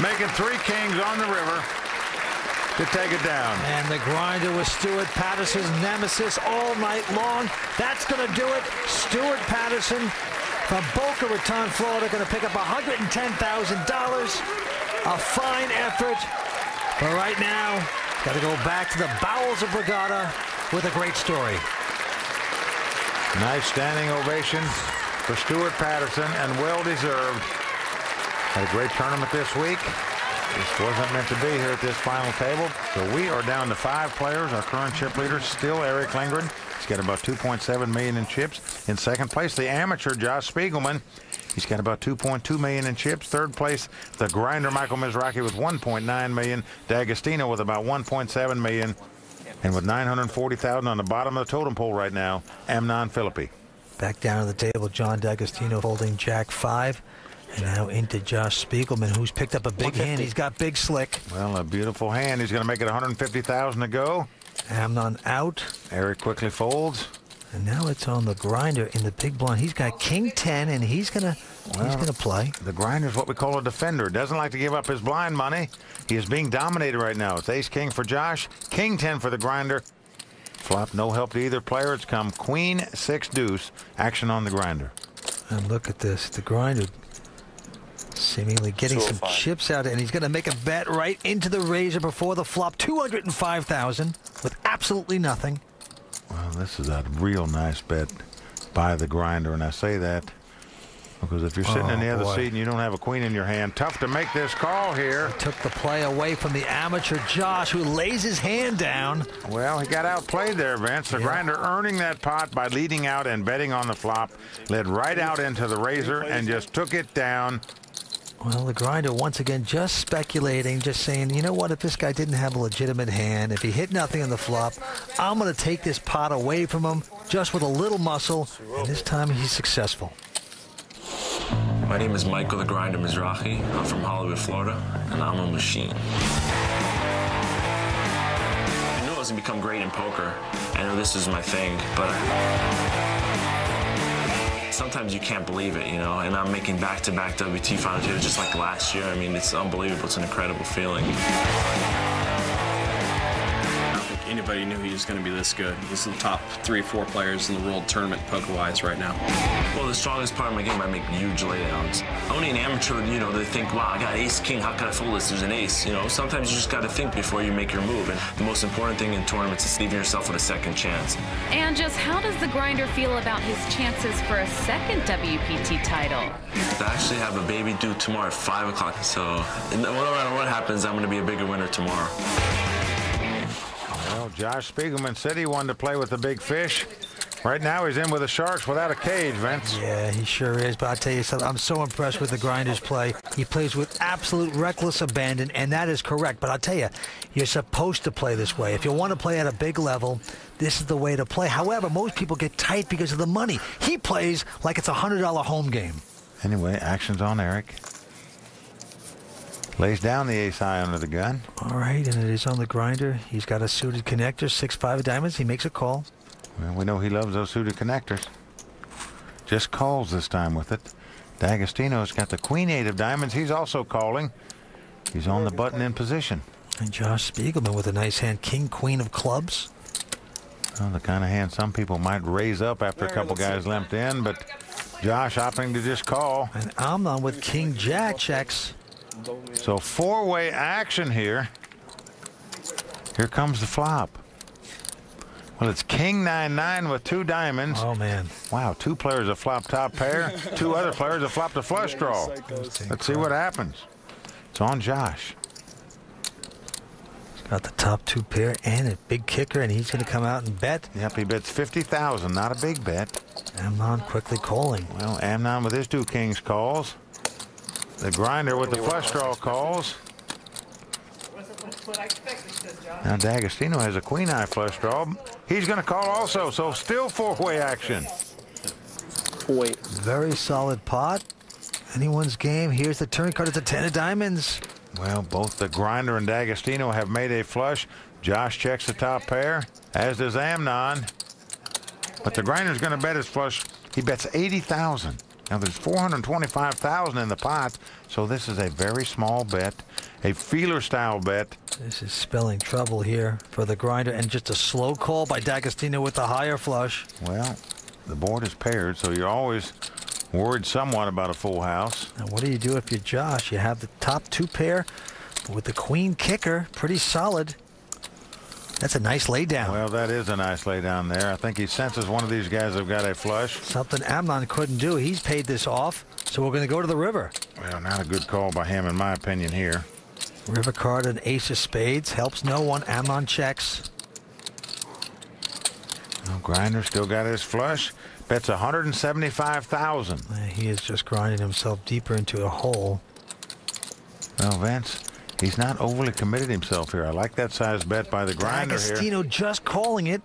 making 3 kings on the river to take it down. And the grinder was Stuart Patterson's nemesis all night long. That's going to do it. Stuart Patterson from Boca Raton, Florida, going to pick up $110,000. A fine effort. But right now, got to go back to the bowels of Borgata with a great story. Nice standing ovation for Stuart Patterson, and well-deserved. Had a great tournament this week. This wasn't meant to be here at this final table. So we are down to 5 players. Our current chip leader still Eric Lindgren. He's got about $2.7 million in chips. In second place, the amateur Josh Spiegelman. He's got about $2.2 million in chips. Third place, the grinder Michael Mizrachi with $1.9 million. D'Agostino with about $1.7 million. And with $940,000 on the bottom of the totem pole right now, Amnon Philippi. Back down to the table, John D'Agostino holding Jack 5. And now into Josh Spiegelman, who's picked up a big hand. He's got Big Slick. Well, a beautiful hand. He's going to make it $150,000 to go. Amnon out. Eric quickly folds. And now it's on the grinder in the big blind. He's got King 10, and he's gonna play. The grinder is what we call a defender. Doesn't like to give up his blind money. He is being dominated right now. It's Ace King for Josh, King 10 for the grinder. Flop, no help to either player. It's come Queen 6 deuce. Action on the grinder. And look at this. The grinder seemingly getting some chips out, and he's going to make a bet right into the razor before the flop. $205,000 with absolutely nothing. Well, this is a real nice bet by the grinder, and I say that because if you're sitting in the other seat and you don't have a queen in your hand, tough to make this call here. He took the play away from the amateur Josh, who lays his hand down. Well, he got outplayed there, Vince. The grinder earning that pot by leading out and betting on the flop, led right out into the razor and just took it down. Well, the grinder once again just speculating, just saying, you know what, if this guy didn't have a legitimate hand, if he hit nothing on the flop, I'm going to take this pot away from him just with a little muscle, and this time he's successful. My name is Michael the Grinder Mizrachi. I'm from Hollywood, Florida, and I'm a machine. I knew I was going to become great in poker. I know this is my thing, but sometimes you can't believe it, you know, and I'm making back-to-back WT final titles just like last year. I mean, it's unbelievable. It's an incredible feeling. I don't think anybody knew he was going to be this good. He's the top 3 or 4 players in the world tournament poker-wise right now. Well, the strongest part of my game, I make huge laydowns. Only an amateur, you know, they think, wow, I got ace-king, how can I fold this? There's an ace. You know, sometimes you just got to think before you make your move. And the most important thing in tournaments is leaving yourself with a second chance. And just how does the grinder feel about his chances for a second WPT title? I actually have a baby due tomorrow at 5 o'clock, so no matter what happens, I'm going to be a bigger winner tomorrow. Well, Josh Spiegelman said he wanted to play with the big fish. Right now he's in with the Sharks without a cage, Vince. Yeah, he sure is. But I'll tell you something, I'm so impressed with the grinder's play. He plays with absolute reckless abandon, and that is correct. But I'll tell you, you're supposed to play this way. If you want to play at a big level, this is the way to play. However, most people get tight because of the money. He plays like it's a $100 home game. Anyway, action's on Eric. Lays down the ace-high under the gun. All right, and it is on the grinder. He's got a suited connector, 6-5 of diamonds. He makes a call. Well, we know he loves those suited connectors. Just calls this time with it. D'Agostino's got the queen-8 of diamonds. He's also calling. He's on the button in position. And Josh Spiegelman with a nice hand, king-queen of clubs. Well, the kind of hand some people might raise up after a couple guys limped in, but Josh opting to just call. And Amnon with king-jack checks. So 4-way action here. Here comes the flop. Well, it's king 9-9 with 2 diamonds. Oh, man. Wow, 2 players have flopped top pair. 2 other players have flopped a flush draw. Let's see what happens. It's on Josh. He's got the top 2 pair and a big kicker, and he's going to come out and bet. Yep, he bets $50,000, not a big bet. Amnon quickly calling. Well, Amnon with his 2 kings calls. The grinder with the flush draw calls. Now D'Agostino has a queen-eye flush draw. He's going to call also, so still 4-way action. Very solid pot. Anyone's game. Here's the turn card. It's a 10 of diamonds. Well, both the grinder and D'Agostino have made a flush. Josh checks the top pair, as does Amnon. But the grinder's going to bet his flush. He bets $80,000. Now there's $425,000 in the pot, so this is a very small bet, a feeler-style bet. This is spelling trouble here for the grinder, and just a slow call by D'Agostino with the higher flush. Well, the board is paired, so you're always worried somewhat about a full house. Now, what do you do if you're Josh? You have the top 2 pair with the queen kicker, pretty solid. That's a nice laydown. Well, that is a nice laydown there. I think he senses one of these guys have got a flush. Something Amnon couldn't do. He's paid this off, so we're going to go to the river. Well, not a good call by him, in my opinion, here. River card and ace of spades. Helps no one. Amnon checks. Well, Grinder still got his flush. Bets $175,000. He is just grinding himself deeper into a hole. Well, Vince, he's not overly committed himself here. I like that size bet by the Grinder here. D'Agostino just calling it.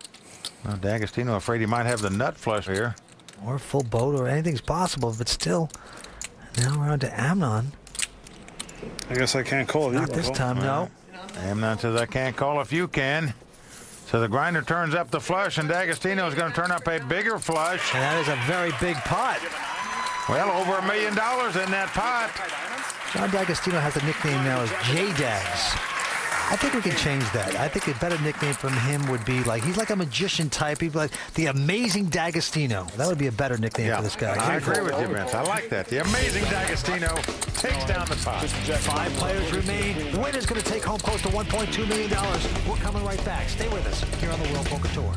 Well, D'Agostino afraid he might have the nut flush here. Or full boat, or anything's possible, but still. Now we're on to Amnon. I guess I can't call you. Not this time, no. Amnon says, I can't call if you can. So the Grinder turns up the flush, and D'Agostino is going to turn up a bigger flush. And that is a very big pot. Well, over $1 million in that pot. John D'Agostino has a nickname now as J-Dags. I think we can change that. I think a better nickname from him would be like, he's like a magician type. He'd be like the Amazing D'Agostino. That would be a better nickname for this guy. I agree with you, Vince. I like that. The Amazing D'Agostino takes down the pot. 5 players remain. The winner's going to take home close to $1.2 million. We're coming right back. Stay with us here on the World Poker Tour.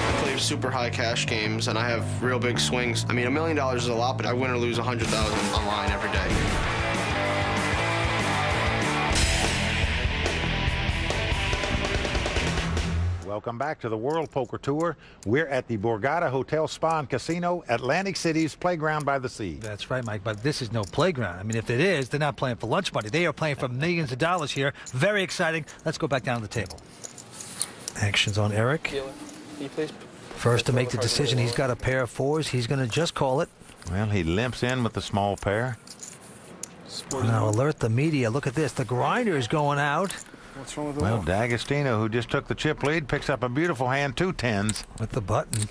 I play super high cash games, and I have real big swings. I mean, $1 million is a lot, but I win or lose 100,000 online every day. Welcome back to the World Poker Tour. We're at the Borgata Hotel Spa and Casino, Atlantic City's Playground by the Sea. That's right, Mike, but this is no playground. I mean, if it is, they're not playing for lunch money. They are playing for millions of dollars here. Very exciting. Let's go back down to the table. Actions on Eric. First to make the decision, he's got a pair of 4s. He's going to just call it. Well, he limps in with the small pair. Now alert the media. Look at this. The Grinder is going out. What's wrong with the Well, wall? D'Agostino, who just took the chip lead, picks up a beautiful hand, 2 10s. With the button.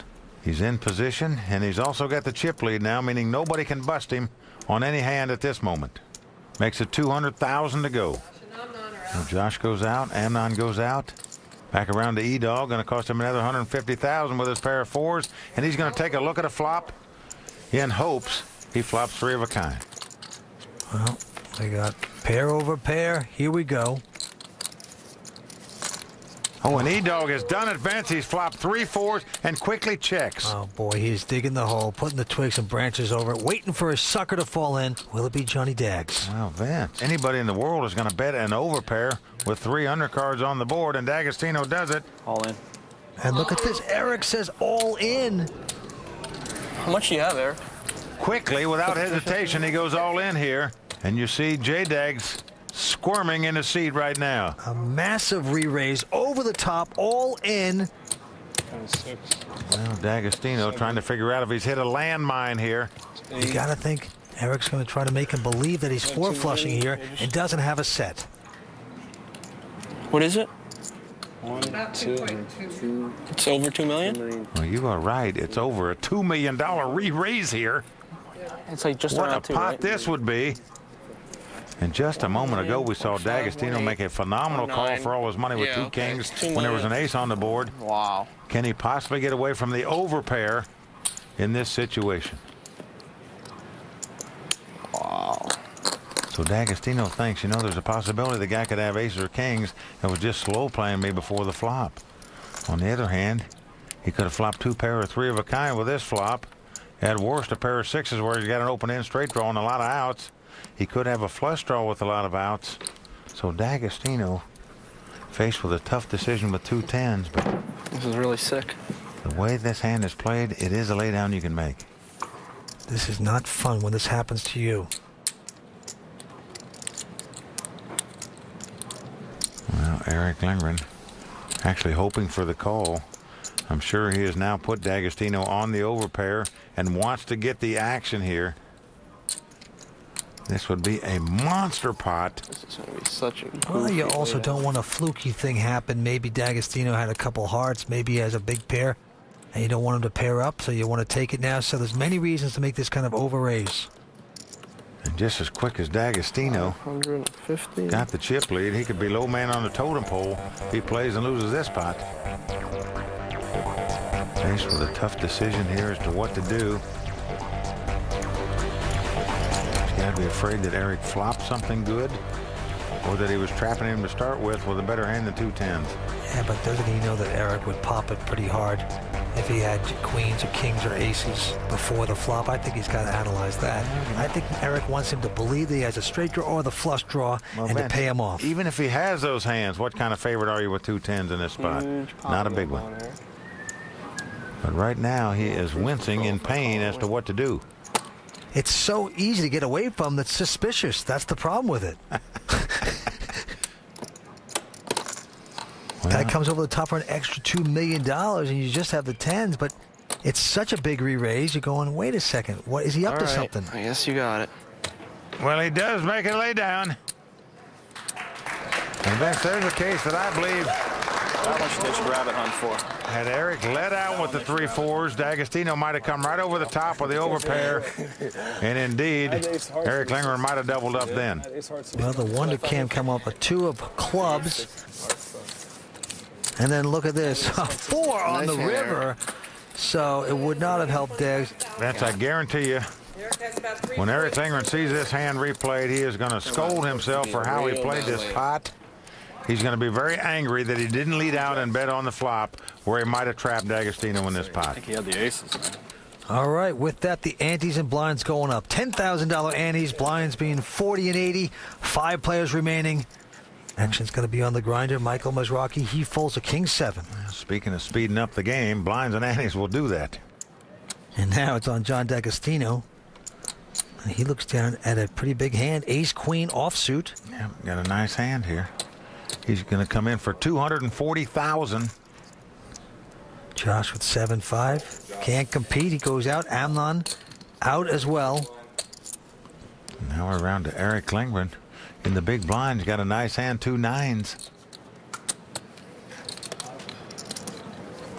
He's in position, and he's also got the chip lead now, meaning nobody can bust him on any hand at this moment. Makes it $200,000 to go. Well, Josh goes out. Amnon goes out. Back around to E-Dog. Going to cost him another $150,000 with his pair of 4s. And he's going to take a look at a flop in hopes he flops 3 of a kind. Well, they got pair over pair. Here we go. Oh, and E-Dog has done it, Vince. He's flopped 3 4s and quickly checks. Oh, boy, he's digging the hole, putting the twigs and branches over it, waiting for his sucker to fall in. Will it be Johnny Dags? Well, Vince, anybody in the world is going to bet an overpair with 3 undercards on the board, and D'Agostino does it. All in. And look at this. Eric says all in. How much do you have, Eric? Quickly, without hesitation, he goes all in here. And you see J-Dags squirming in his seat right now. A massive re-raise over the top, all in. Well, D'Agostino trying to figure out if he's hit a landmine here. You got to think Eric's going to try to make him believe that he's 4-flushing here and doesn't have a set. What is it? 1, 2. It's over $2 million? Well, you are right. It's over a $2 million re-raise here. It's like just What a around 2, pot right? this would be. And just a moment ago, we saw D'Agostino make a phenomenal call for all his money with 2 kings when there was an ace on the board. Wow. Can he possibly get away from the overpair in this situation? Wow. So D'Agostino thinks, you know, there's a possibility the guy could have aces or kings and was just slow playing me before the flop. On the other hand, he could have flopped 2 pair or 3 of a kind with this flop. At worst, a pair of 6s where he's got an open end straight draw and a lot of outs. He could have a flush draw with a lot of outs. So D'Agostino faced with a tough decision with 2 10s, but This is really sick. the way this hand is played, it is a laydown you can make. This is not fun when this happens to you. Well, Eric Lindgren actually hoping for the call. I'm sure he has now put D'Agostino on the overpair and wants to get the action here. This would be a monster pot. This is going to be such a Well, you goofy also laydown. don't want a fluky thing happen. Maybe D'Agostino had a couple hearts. Maybe he has a big pair. And you don't want him to pair up, so you want to take it now. So there's many reasons to make this kind of over-raise. And just as quick as D'Agostino 150. got the chip lead, he could be low man on the totem pole if he plays and loses this pot. Faced with a tough decision here as to what to do. He's got to be afraid that Eric flopped something good, or that he was trapping him to start with a better hand than 2 10s. Yeah, but doesn't he know that Eric would pop it pretty hard if he had queens or kings or aces before the flop? I think he's got to analyze that. I think Eric wants him to believe that he has a straight draw or the flush draw and to pay him off. Even if he has those hands, what kind of favorite are you with 2 10s in this spot? Not a big one. But right now he is wincing in pain as to what to do. It's so easy to get away from that's suspicious. That's the problem with it. That comes over the top for an extra $2 million, and you just have the 10s, but it's such a big re-raise. You're going, wait a second, what is he up to something? I guess you got it. Well, he does make it lay down. And Vince, there's a case that I believe How much they should rabbit hunt for? had Eric let out with the 3-4s, D'Agostino might have come right over the top with the overpair. And indeed, Eric Lindgren might have doubled up then. Well, the wonder can come up with 2 of clubs. And then look at this, 4 on the river. So it would not have helped Deggs. Vince, I guarantee you, when Eric Lindgren sees this hand replayed, he is going to scold himself for how he played this pot. He's going to be very angry that he didn't lead out and bet on the flop where he might have trapped D'Agostino in this pot. I think he had the aces, man. All right, with that, the antes and blinds going up. $10,000 antes, blinds being 40 and 80. 5 players remaining. Action's going to be on the grinder. Michael Mizrachi, he folds a king 7. Speaking of speeding up the game, blinds and antes will do that. And now it's on John D'Agostino. And he looks down at a pretty big hand. Ace queen offsuit. Yeah, got a nice hand here. He's going to come in for $240,000. Josh with 7-5. Can't compete. He goes out. Amnon out as well. Now we're around to Eric Lindgren. In the big blind, he's got a nice hand, 2 9s.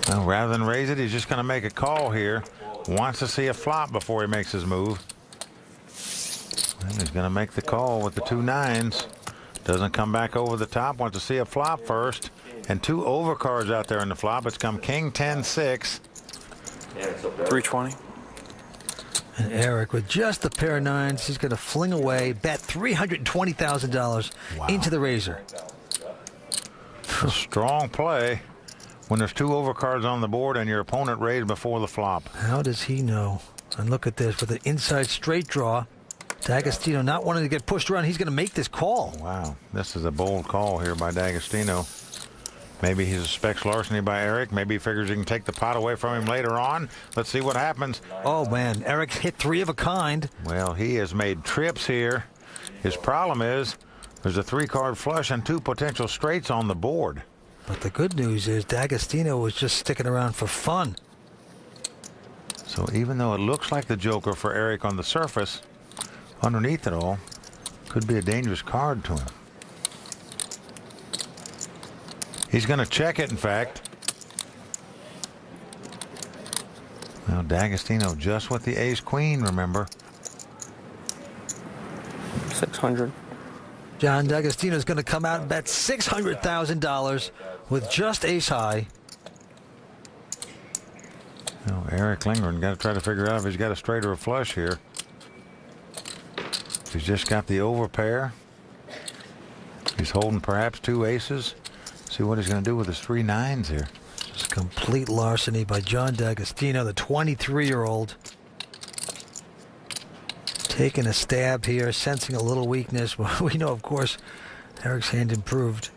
Well, rather than raise it, he's just going to make a call here. Wants to see a flop before he makes his move. And he's going to make the call with the 2 9s. Doesn't come back over the top. Wants to see a flop first. And 2 overcards out there in the flop. It's come king 10-6. 320. And Eric with just a pair of 9s, he's going to fling away, bet $320,000 into the razor. A strong play when there's 2 overcards on the board and your opponent raised before the flop. How does he know? And look at this with an inside straight draw. D'Agostino not wanting to get pushed around. He's going to make this call. Wow, this is a bold call here by D'Agostino. Maybe he suspects larceny by Eric. Maybe he figures he can take the pot away from him later on. Let's see what happens. Oh, man. Eric hit 3 of a kind. Well, he has made trips here. His problem is there's a 3-card flush and 2 potential straights on the board. But the good news is D'Agostino was just sticking around for fun. So even though it looks like the joker for Eric on the surface, underneath it all, could be a dangerous card to him. He's going to check it, in fact. Now, D'Agostino just with the ace-queen, remember. 600. John D'Agostino is going to come out and bet $600,000 with just ace-high. Now, Eric Lindgren got to try to figure out if he's got a straight or a flush here. He's just got the overpair. He's holding perhaps 2 aces. See what he's going to do with his 3 9s here. Just complete larceny by John D'Agostino, the 23-year-old. Taking a stab here, sensing a little weakness. We know, of course, Eric's hand improved.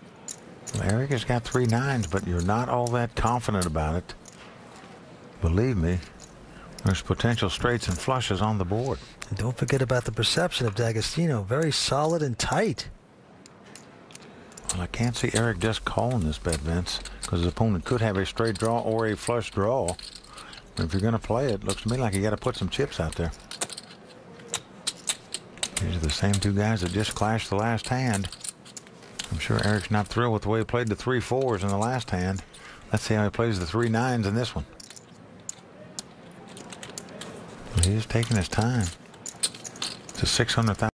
Well, Eric has got 3 9s, but you're not all that confident about it. Believe me, there's potential straights and flushes on the board. And don't forget about the perception of D'Agostino. Very solid and tight. Well, I can't see Eric just calling this bet, Vince, because his opponent could have a straight draw or a flush draw. And if you're going to play it, looks to me like you got to put some chips out there. These are the same 2 guys that just clashed the last hand. I'm sure Eric's not thrilled with the way he played the 3 4s in the last hand. Let's see how he plays the 3 9s in this one. He's taking his time. It's a $600,000.